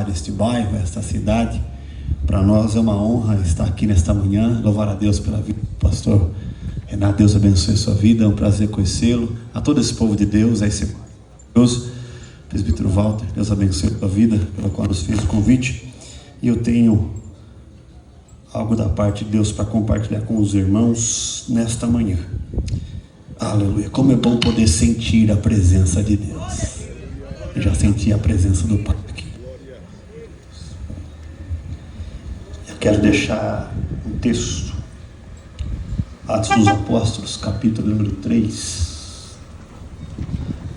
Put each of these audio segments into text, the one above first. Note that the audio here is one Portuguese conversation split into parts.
este bairro, esta cidade. Para nós é uma honra estar aqui nesta manhã. Louvar a Deus pela vida do pastor Renato. Deus abençoe a sua vida, é um prazer conhecê-lo. A todo esse povo de Deus, a esse Deus, presbítero Walter, Deus abençoe a sua vida, pela qual nos fez o convite. E eu tenho algo da parte de Deus para compartilhar com os irmãos nesta manhã. Aleluia, como é bom poder sentir a presença de Deus. Eu já senti a presença do Pai aqui. Eu quero deixar um texto, Atos dos Apóstolos, capítulo número 3,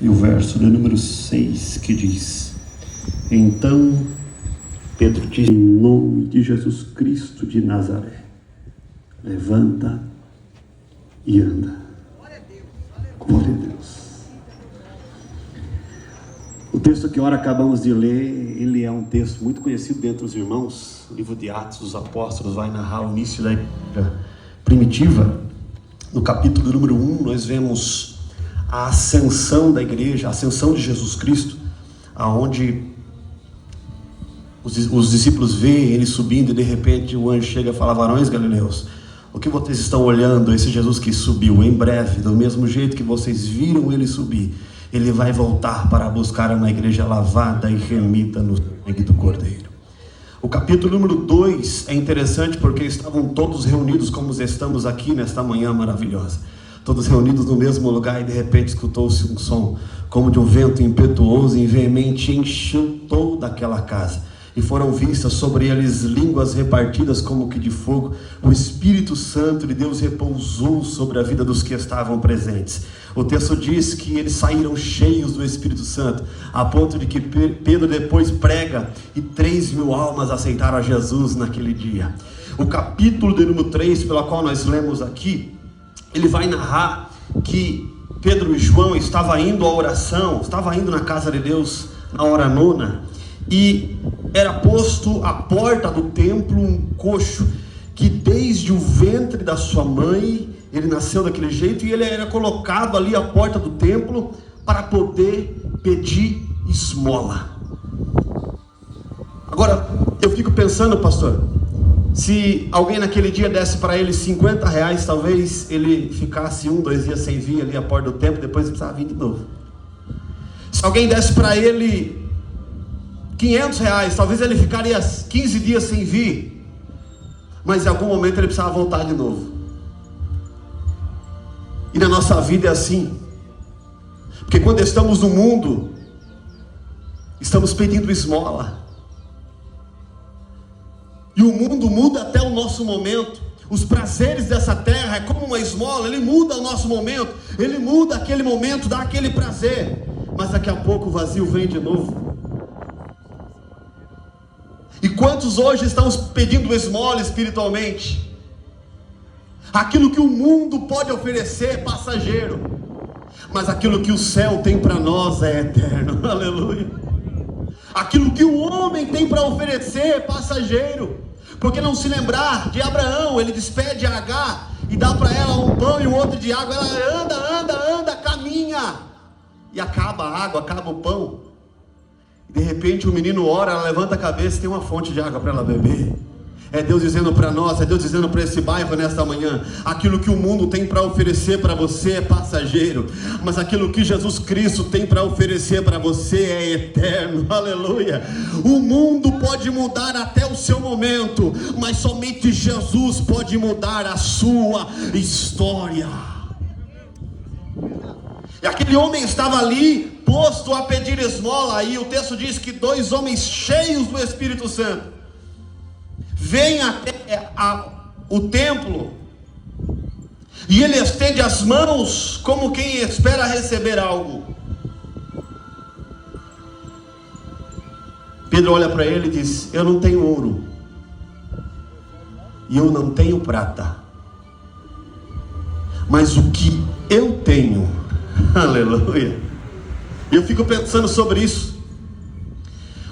e o verso de número 6, que diz: Então Pedro disse, em nome de Jesus Cristo de Nazaré, levanta e anda. Glória a Deus. O texto que ora acabamos de ler, ele é um texto muito conhecido dentre os irmãos. O livro de Atos dos Apóstolos vai narrar o início da igreja primitiva. No capítulo número 1, nós vemos a ascensão da igreja, a ascensão de Jesus Cristo, aonde os discípulos veem ele subindo e de repente o anjo chega e fala: varões galileus, o que vocês estão olhando? Esse Jesus que subiu, em breve, do mesmo jeito que vocês viram ele subir, ele vai voltar para buscar uma igreja lavada e remida no sangue do Cordeiro. O capítulo número 2 é interessante porque estavam todos reunidos como estamos aqui nesta manhã maravilhosa. Todos reunidos no mesmo lugar e de repente escutou-se um som como de um vento impetuoso e veemente, encheu toda aquela casa. E foram vistas sobre eles línguas repartidas como que de fogo. O Espírito Santo de Deus repousou sobre a vida dos que estavam presentes. O texto diz que eles saíram cheios do Espírito Santo, a ponto de que Pedro depois prega e 3.000 almas aceitaram a Jesus naquele dia. O capítulo de número 3, pela qual nós lemos aqui, ele vai narrar que Pedro e João estavam indo à oração, estavam indo na casa de Deus na hora nona, e era posto à porta do templo um coxo, que desde o ventre da sua mãe, ele nasceu daquele jeito, e ele era colocado ali à porta do templo, para poder pedir esmola. Agora, eu fico pensando, pastor, se alguém naquele dia desse para ele R$50, talvez ele ficasse 2 dias sem vir ali à porta do templo, depois ele precisava vir de novo. Se alguém desse para ele R$500, talvez ele ficaria 15 dias sem vir, mas em algum momento ele precisava voltar de novo. E na nossa vida é assim, porque quando estamos no mundo, estamos pedindo esmola, e o mundo muda até o nosso momento. Os prazeres dessa terra é como uma esmola, ele muda o nosso momento, ele muda aquele momento, dá aquele prazer, mas daqui a pouco o vazio vem de novo. E quantos hoje estamos pedindo esmola espiritualmente? Aquilo que o mundo pode oferecer é passageiro, mas aquilo que o céu tem para nós é eterno. Aleluia. Aquilo que o homem tem para oferecer é passageiro. Porque não se lembrar de Abraão, ele despede a Agar e dá para ela um pão e o outro de água. Ela anda, caminha, e acaba a água, acaba o pão. De repente o menino ora, ela levanta a cabeça e tem uma fonte de água para ela beber. É Deus dizendo para nós, é Deus dizendo para esse bairro nesta manhã: aquilo que o mundo tem para oferecer para você é passageiro, mas aquilo que Jesus Cristo tem para oferecer para você é eterno. Aleluia. O mundo pode mudar até o seu momento, mas somente Jesus pode mudar a sua história. E aquele homem estava ali, posto a pedir esmola, e o texto diz que 2 homens cheios do Espírito Santo vêm até o templo, e ele estende as mãos como quem espera receber algo. Pedro olha para ele e diz: eu não tenho ouro, e eu não tenho prata, mas o que eu tenho, aleluia. Eu fico pensando sobre isso.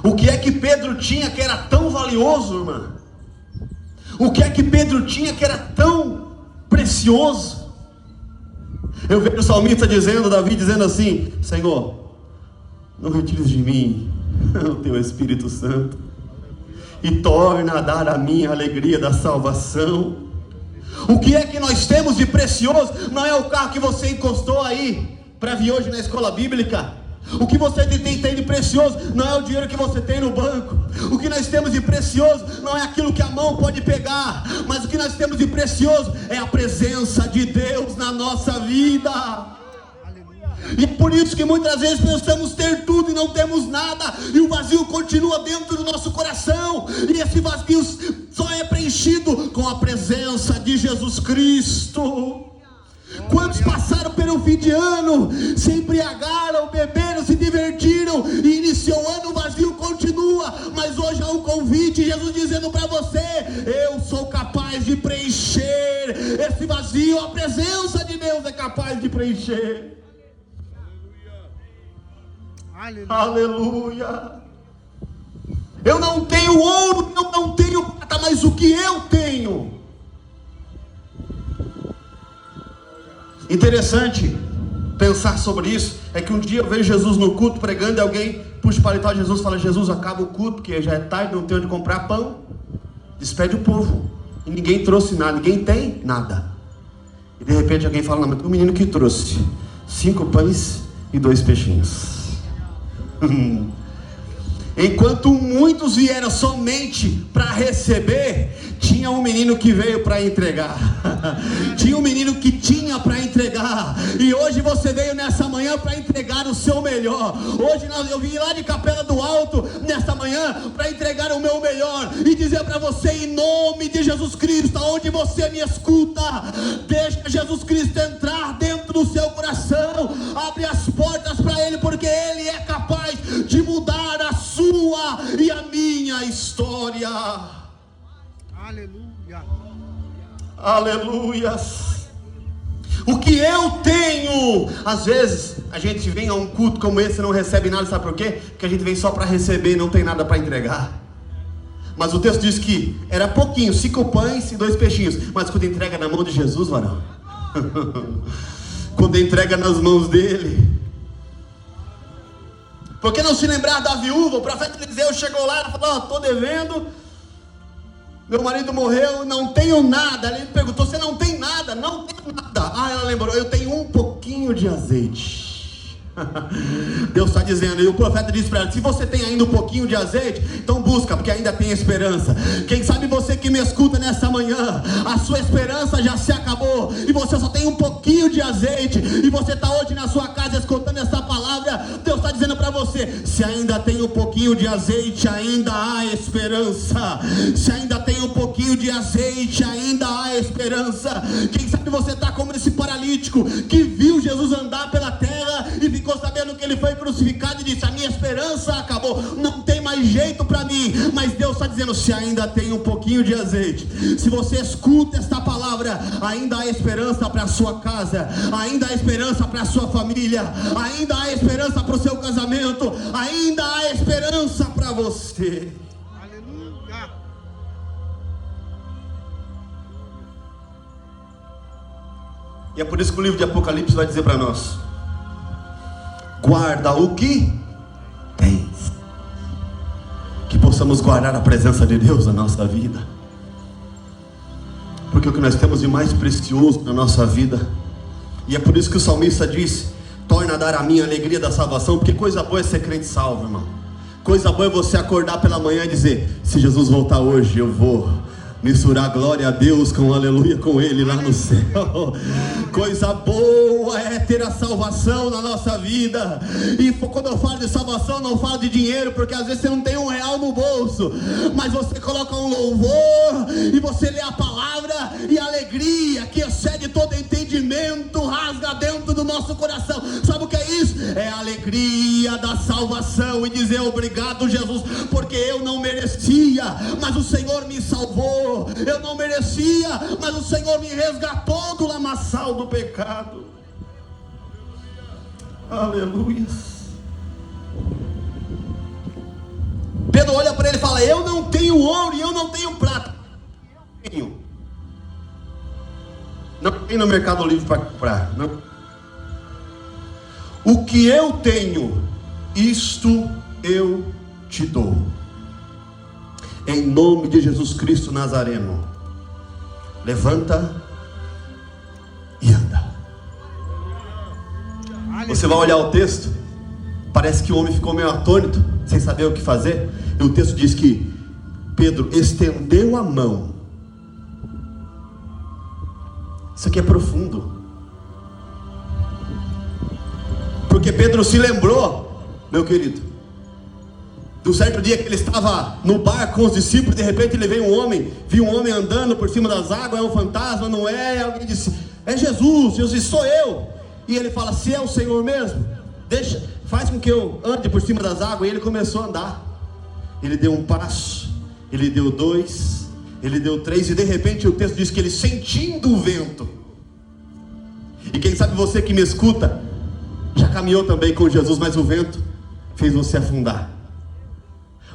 O que é que Pedro tinha que era tão valioso, irmã? O que é que Pedro tinha que era tão precioso? Eu vejo o salmista dizendo, Davi dizendo assim: Senhor, não retires de mim o teu Espírito Santo, e torna a dar a minha alegria da salvação. O que é que nós temos de precioso? Não é o carro que você encostou aí para vir hoje na escola bíblica. O que você tem de precioso não é o dinheiro que você tem no banco. O que nós temos de precioso não é aquilo que a mão pode pegar, mas o que nós temos de precioso é a presença de Deus na nossa vida. E é por isso que muitas vezes pensamos ter tudo e não temos nada, e o vazio continua dentro do nosso coração, e esse vazio só é preenchido com a presença de Jesus Cristo. Quantos passaram pelo fim de ano, se embriagaram, beberam, se divertiram, e iniciou o ano, o vazio continua, mas hoje há um convite, Jesus dizendo para você: eu sou capaz de preencher esse vazio, a presença de Deus é capaz de preencher. Aleluia. Aleluia. Eu não tenho ouro, eu não tenho prata, mas o que eu tenho. Interessante pensar sobre isso. É que um dia eu vejo Jesus no culto pregando, e alguém puxa o paletó de Jesus e fala: Jesus, acaba o culto, porque já é tarde, não tem onde comprar pão. Despede o povo. E ninguém trouxe nada, ninguém tem nada. E de repente alguém fala: não, mas tem um menino que trouxe 5 pães e 2 peixinhos. Enquanto muitos vieram somente para receber, tinha um menino que veio para entregar. Tinha um menino que tinha para entregar. E hoje você veio nessa manhã para entregar o seu melhor. Hoje eu vim lá de Capela do Alto nessa manhã para entregar o meu melhor e dizer para você, em nome de Jesus Cristo, aonde você me escuta, deixa Jesus Cristo entrar dentro do seu coração. Abre as portas para Ele, porque Ele é capaz de mudar a sua e a minha história. Aleluia. Aleluias. O que eu tenho. Às vezes a gente vem a um culto como esse e não recebe nada, sabe por quê? Porque a gente vem só para receber e não tem nada para entregar. Mas o texto diz que era pouquinho, 5 pães e 2 peixinhos. Mas quando entrega na mão de Jesus, varão, quando entrega nas mãos dele. Por que não se lembrar da viúva? O profeta Eliseu chegou lá e falou: estou devendo, meu marido morreu, não tenho nada. Ele perguntou: você não tem nada? Não tenho nada. Ah, ela lembrou: eu tenho um pouquinho de azeite. Deus está dizendo, e o profeta disse para ela: se você tem ainda um pouquinho de azeite, então busca, porque ainda tem esperança. Quem sabe você que me escuta nessa manhã, a sua esperança já se acabou, e você só tem um pouquinho de azeite, e você está hoje na sua casa escutando essa palavra. Deus está dizendo para você: se ainda tem um pouquinho de azeite, ainda há esperança. Se ainda tem um pouquinho de azeite, ainda há esperança. Quem sabe você está como esse paralítico que viu Jesus andar pela terra e ficou sabendo que ele foi crucificado e disse: a minha esperança acabou, não tem mais jeito para mim. Mas Deus está dizendo: se ainda tem um pouquinho de azeite, se você escuta esta palavra, ainda há esperança para a sua casa, ainda há esperança para a sua família, ainda há esperança para o seu casamento, ainda há esperança para você. Aleluia. E é por isso que o livro de Apocalipse vai dizer para nós: guarda o que tens. Que possamos guardar a presença de Deus na nossa vida, porque o que nós temos de mais precioso na nossa vida. E é por isso que o salmista diz: torna a dar a minha alegria da salvação. Porque coisa boa é ser crente salvo, irmão. Coisa boa é você acordar pela manhã e dizer: se Jesus voltar hoje, eu vou misturar glória a Deus com aleluia com Ele lá no céu. Coisa boa é ter a salvação na nossa vida. E quando eu falo de salvação, não falo de dinheiro, porque às vezes você não tem R$1 no bolso, mas você coloca um louvor e você lê a palavra, e a alegria que excede todo entendimento rasga dentro do nosso coração. Sabe o que é isso? É a alegria da salvação, e dizer: obrigado, Jesus, porque eu não merecia, mas o Senhor me salvou. Eu não merecia, mas o Senhor me resgatou do lamaçal do pecado. Aleluia. Pedro olha para ele e fala: eu não tenho ouro e eu não tenho prata. Não tem no Mercado Livre para comprar, não. O que eu tenho, isto eu te dou. Em nome de Jesus Cristo Nazareno, levanta e anda. Você vai olhar o texto, parece que o homem ficou meio atônito, sem saber o que fazer. E o texto diz que Pedro estendeu a mão. Isso aqui é profundo, porque Pedro se lembrou, meu querido, de um certo dia que ele estava no bar com os discípulos. De repente ele viu um homem andando por cima das águas. É um fantasma, não é? E alguém disse: é Jesus. Jesus disse: sou eu. E ele fala: se é o Senhor mesmo, faz com que eu ande por cima das águas. E ele começou a andar. Ele deu um passo, ele deu dois, ele deu três, e de repente o texto diz que ele, sentindo o vento, e quem sabe você que me escuta já caminhou também com Jesus, mas o vento fez você afundar.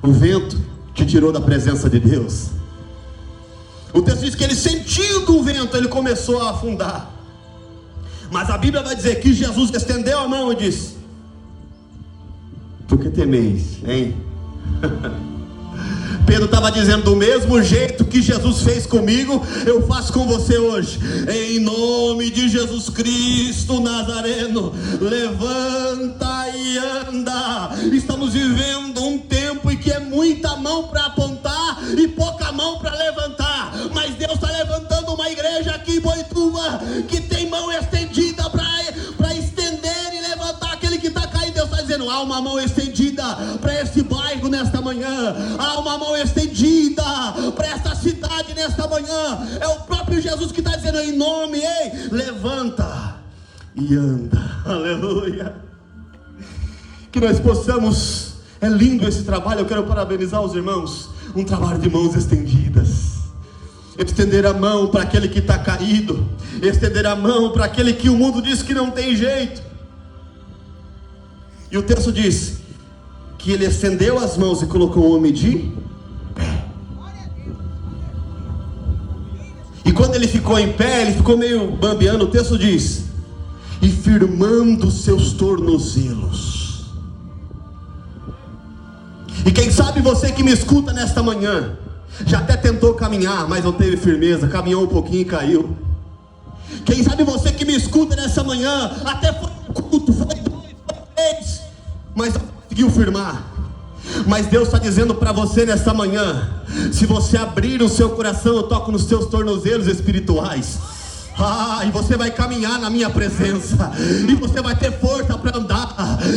O vento te tirou da presença de Deus. O texto diz que ele, sentindo o vento, ele começou a afundar. Mas a Bíblia vai dizer que Jesus estendeu a mão e disse: por que temeis, hein? Pedro estava dizendo: do mesmo jeito que Jesus fez comigo, eu faço com você hoje. Em nome de Jesus Cristo Nazareno, levanta e anda. Estamos vivendo um tempo em que é muita mão para apontar e pouca mão para levantar. Mas Deus está levantando uma igreja aqui em Boituva que tem mão estendida para estender e levantar aquele que está caído. Deus está dizendo: há uma mão estendida para esse bairro nesta manhã. Há uma mão estendida para esta cidade nesta manhã. É o próprio Jesus que está dizendo: em nome, ei, levanta e anda. Aleluia. Que nós possamos, é lindo esse trabalho. Eu quero parabenizar os irmãos. Um trabalho de mãos estendidas. Estender a mão para aquele que está caído. Estender a mão para aquele que o mundo diz que não tem jeito. E o texto diz que ele estendeu as mãos e colocou o homem de pé. E quando ele ficou em pé, ele ficou meio bambeando. O texto diz: e firmando seus tornozelos. E quem sabe você que me escuta nesta manhã já até tentou caminhar, mas não teve firmeza, caminhou um pouquinho e caiu. Quem sabe você que me escuta nessa manhã até foi culto, foi dois, foi três, mas não conseguiu firmar. Mas Deus está dizendo para você nesta manhã: se você abrir o seu coração, eu toco nos seus tornozelos espirituais. E você vai caminhar na minha presença, e você vai ter força para andar,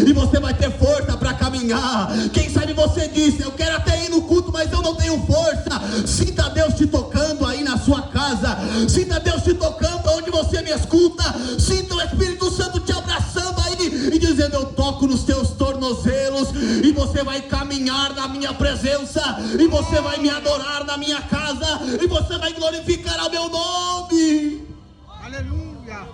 e você vai ter força para caminhar. Quem sabe você disse: eu quero até ir no culto, mas eu não tenho força. Sinta Deus te tocando aí na sua casa, sinta Deus te tocando onde você me escuta, sinta o Espírito Santo te abraçando aí e dizendo: eu toco nos teus tornozelos, e você vai caminhar na minha presença, e você vai me adorar na minha casa, e você vai glorificar ao meu nome. Aleluia.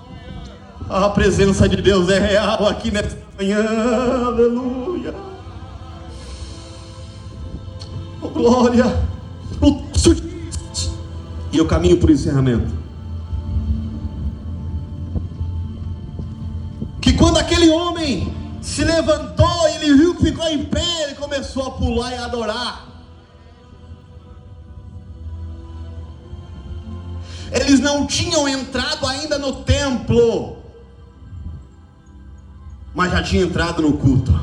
A presença de Deus é real aqui nesta manhã. Aleluia. Oh, glória. E eu caminho para o encerramento. Que quando aquele homem se levantou, ele viu que ficou em pé, ele começou a pular e a adorar. Eles não tinham entrado ainda no templo, mas já tinham entrado no culto.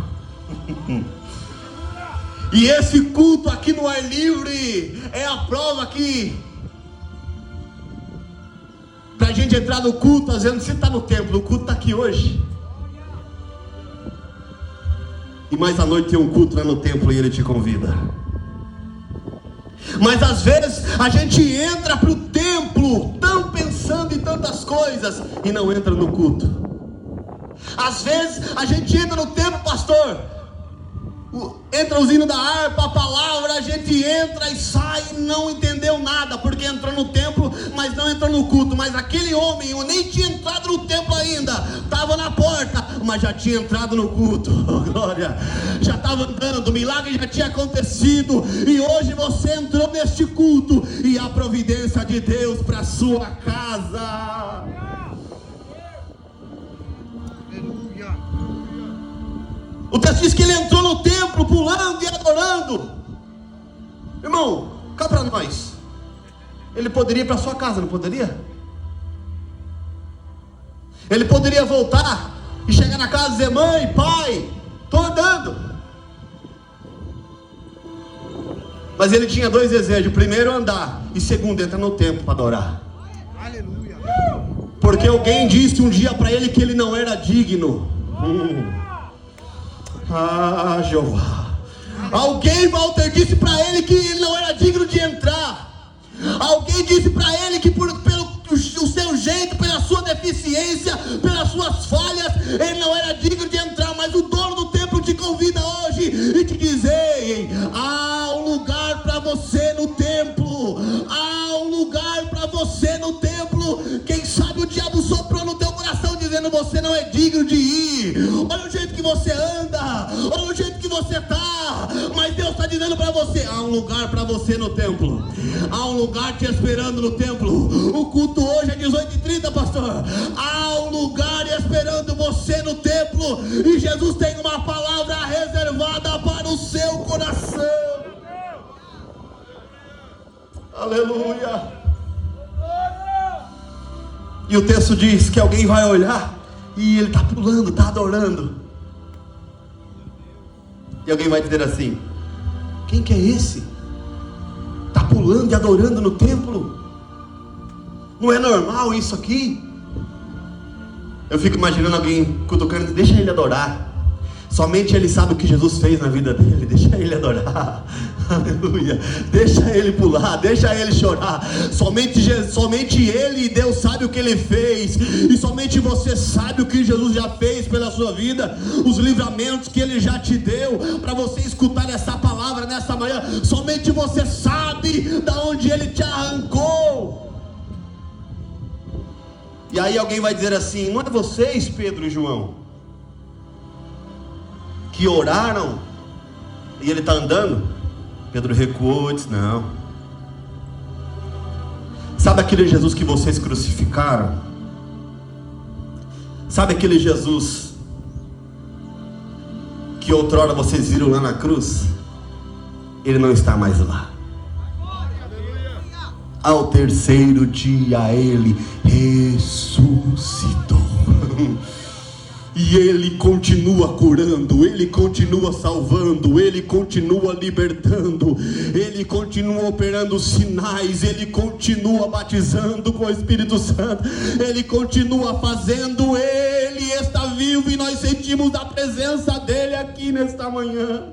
E esse culto aqui no ar livre é a prova que, para a gente entrar no culto, às vezes você está no templo, o culto está aqui hoje. E mais à noite tem um culto lá no templo e ele te convida. Mas às vezes a gente entra para o templo tão pensando em tantas coisas e não entra no culto. Às vezes a gente entra no templo, pastor, entra o hino da harpa, a palavra, a gente entra e sai e não entendeu nada, porque entrou no templo, mas não entrou no culto. Mas aquele homem, eu nem tinha entrado no templo ainda, estava na porta, mas já tinha entrado no culto. Oh, glória, já estava andando, o milagre já tinha acontecido, e hoje você entrou neste culto, e a providência de Deus para a sua casa. O texto diz que ele entrou no templo pulando e adorando. Irmão, cá para nós, ele poderia ir para sua casa, não poderia? Ele poderia voltar e chegar na casa e dizer: mãe, pai, estou andando. Mas ele tinha dois desejos: primeiro andar, e segundo entrar no templo para adorar. Aleluia. Porque alguém disse um dia para ele que ele não era digno. Ah, Jeová. Alguém, Walter, disse para ele que ele não era digno de entrar. Alguém disse para ele que pelo o seu jeito, pela sua deficiência, pelas suas falhas, ele não era digno de entrar. Mas o dono do templo te convida hoje e te diz: ei, há um lugar para você no templo. Há um lugar para você no templo. Quem sabe o diabo soprou no teu coração dizendo: você não é digno de ir. Olha o jeito que você anda, olha o jeito que você está. Mas Deus está dizendo para você: há um lugar para você no templo. Há um lugar te esperando no templo. O culto hoje é 18h30, pastor. Há um lugar esperando você no templo. E Jesus tem uma palavra reservada para o seu coração. Aleluia. E o texto diz que alguém vai olhar e ele está pulando, está adorando. E alguém vai dizer assim: quem que é esse? Está pulando e adorando no templo? Não é normal isso aqui? Eu fico imaginando alguém cutucando: deixa ele adorar. Somente ele sabe o que Jesus fez na vida dele. Deixa ele adorar. Aleluia. Deixa ele pular, deixa ele chorar. Somente ele e Deus sabe o que ele fez. E somente você sabe o que Jesus já fez pela sua vida. Os livramentos que ele já te deu. Para você escutar essa palavra nessa manhã. Somente você sabe da onde ele te arrancou. E aí alguém vai dizer assim: não é vocês, Pedro e João, que oraram e ele está andando? Pedro recuou e disse: não. Sabe aquele Jesus que vocês crucificaram? Sabe aquele Jesus que outrora vocês viram lá na cruz? Ele não está mais lá. Ao terceiro dia ele ressuscitou. E ele continua curando, ele continua salvando, ele continua libertando, ele continua operando sinais, ele continua batizando com o Espírito Santo, ele continua fazendo, ele está vivo e nós sentimos a presença dele aqui nesta manhã.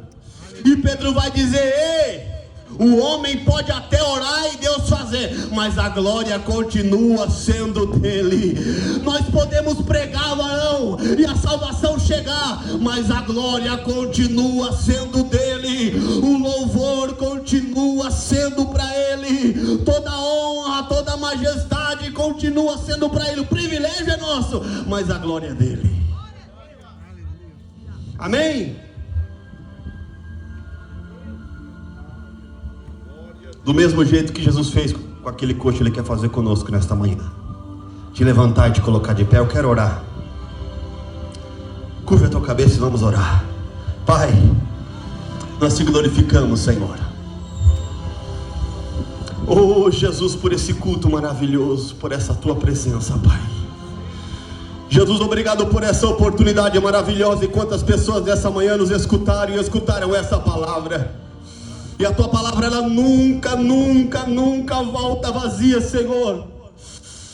E Pedro vai dizer: ei, o homem pode até orar e Deus fazer, mas a glória continua sendo dele. Nós podemos pregar, varão, e a salvação chegar, mas a glória continua sendo dele. O louvor continua sendo para ele. Toda honra, toda majestade continua sendo para ele. O privilégio é nosso, mas a glória é dele. Amém? Do mesmo jeito que Jesus fez com aquele coxo, ele quer fazer conosco nesta manhã. Te levantar e te colocar de pé. Eu quero orar. Curva a tua cabeça e vamos orar. Pai, nós te glorificamos, Senhor. Oh Jesus, por esse culto maravilhoso, por essa tua presença, Pai. Jesus, obrigado por essa oportunidade maravilhosa. E quantas pessoas dessa manhã nos escutaram e escutaram essa palavra. E a tua palavra, ela nunca volta vazia, Senhor.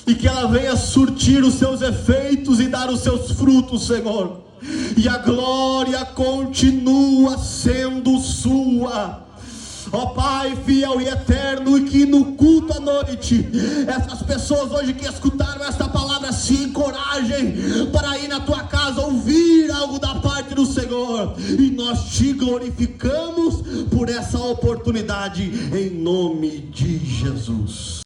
E que ela venha surtir os seus efeitos e dar os seus frutos, Senhor. E a glória continua sendo sua. Ó Pai fiel e eterno, e que no culto à noite, essas pessoas hoje que escutaram esta palavra se encorajem para ir na tua casa ouvir algo da parte do Senhor. E nós te glorificamos por essa oportunidade, em nome de Jesus.